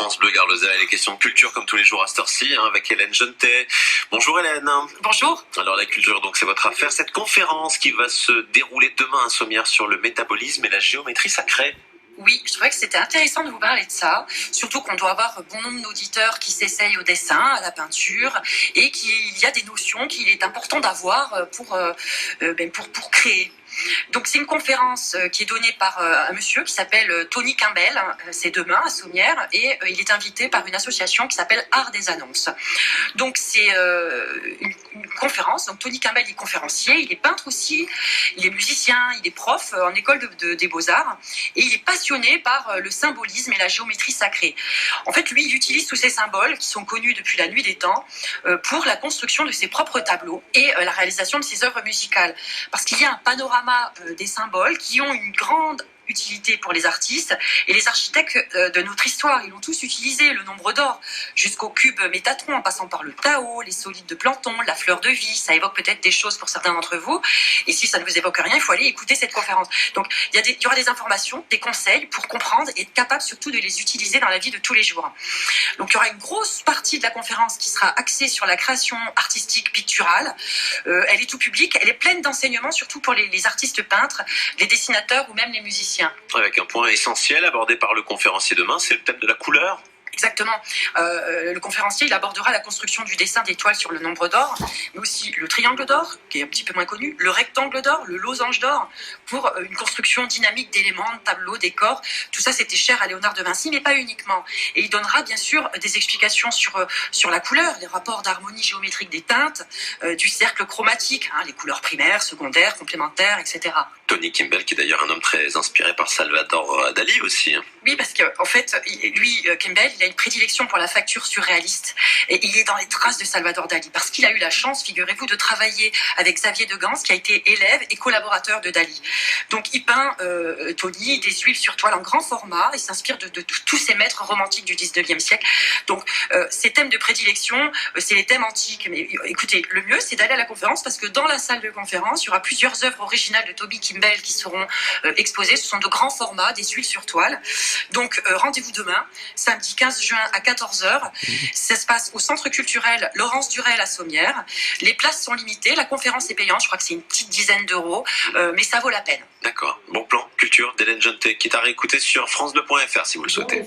France Bleu Gard-Lozère et les questions de culture comme tous les jours à cette heure-ci avec Hélène Jeunetet. Bonjour Hélène. Bonjour. Alors la culture, donc c'est votre affaire. Cette conférence qui va se dérouler demain à Sommières sur le métabolisme et la géométrie sacrée. Oui, je trouvais que c'était intéressant de vous parler de ça, surtout qu'on doit avoir bon nombre d'auditeurs qui s'essayent au dessin, à la peinture, et qu'il y a des notions qu'il est important d'avoir pour créer. Donc c'est une conférence qui est donnée par un monsieur qui s'appelle Tony Kimbell, c'est demain à Sommières, et il est invité par une association qui s'appelle Art des Annonces. Donc c'est une conférence, donc Tony Kimbell est conférencier, il est peintre aussi, il est musicien, il est prof en école des beaux-arts, et il est passionné par le symbolisme et la géométrie sacrée. En fait, lui, il utilise tous ces symboles qui sont connus depuis la nuit des temps pour la construction de ses propres tableaux et la réalisation de ses œuvres musicales. Parce qu'il y a un panorama des symboles qui ont une grande utilité pour les artistes et les architectes de notre histoire. Ils ont tous utilisé le nombre d'or jusqu'au cube Métatron en passant par le Tao, les solides de Platon, la fleur de vie. Ça évoque peut-être des choses pour certains d'entre vous. Et si ça ne vous évoque rien, il faut aller écouter cette conférence. Donc il y aura des informations, des conseils pour comprendre et être capable surtout de les utiliser dans la vie de tous les jours. Donc il y aura une grosse partie de la conférence qui sera axée sur la création artistique picturale. Elle est tout public, elle est pleine d'enseignements, surtout pour les artistes peintres, les dessinateurs ou même les musiciens. Avec un point essentiel abordé par le conférencier demain, c'est le thème de la couleur. Exactement. Le conférencier, il abordera la construction du dessin d'étoiles sur le nombre d'or, mais aussi le triangle d'or, qui est un petit peu moins connu, le rectangle d'or, le losange d'or, pour une construction dynamique d'éléments, de tableaux, décors. Tout ça, c'était cher à Léonard de Vinci, mais pas uniquement. Et il donnera bien sûr des explications sur la couleur, les rapports d'harmonie géométrique des teintes, du cercle chromatique, les couleurs primaires, secondaires, complémentaires, etc. Tony Kimbell, qui est d'ailleurs un homme très inspiré par Salvador Dali aussi. Oui, parce qu'en fait, lui, Kimbell, il a une prédilection pour la facture surréaliste et il est dans les traces de Salvador Dali parce qu'il a eu la chance, figurez-vous, de travailler avec Xavier Degas, qui a été élève et collaborateur de Dali. Donc il peint, Tony, des huiles sur toile en grand format et s'inspire de tous ces maîtres romantiques du 19e siècle. Donc ces thèmes de prédilection, c'est les thèmes antiques. Mais écoutez, le mieux, c'est d'aller à la conférence parce que dans la salle de conférence, il y aura plusieurs œuvres originales de Tony Kimbell qui seront exposées. Ce sont de grands formats, des huiles sur toile. Donc rendez-vous demain, samedi 15 juin à 14h. Ça se passe au centre culturel Laurence Durel à Sommières. Les places sont limitées, la conférence est payante, je crois que c'est une petite dizaine d'euros, mais ça vaut la peine. D'accord. Bon plan culture d'Hélène Jeunetet qui est à réécouter sur francebleu.fr si vous le souhaitez.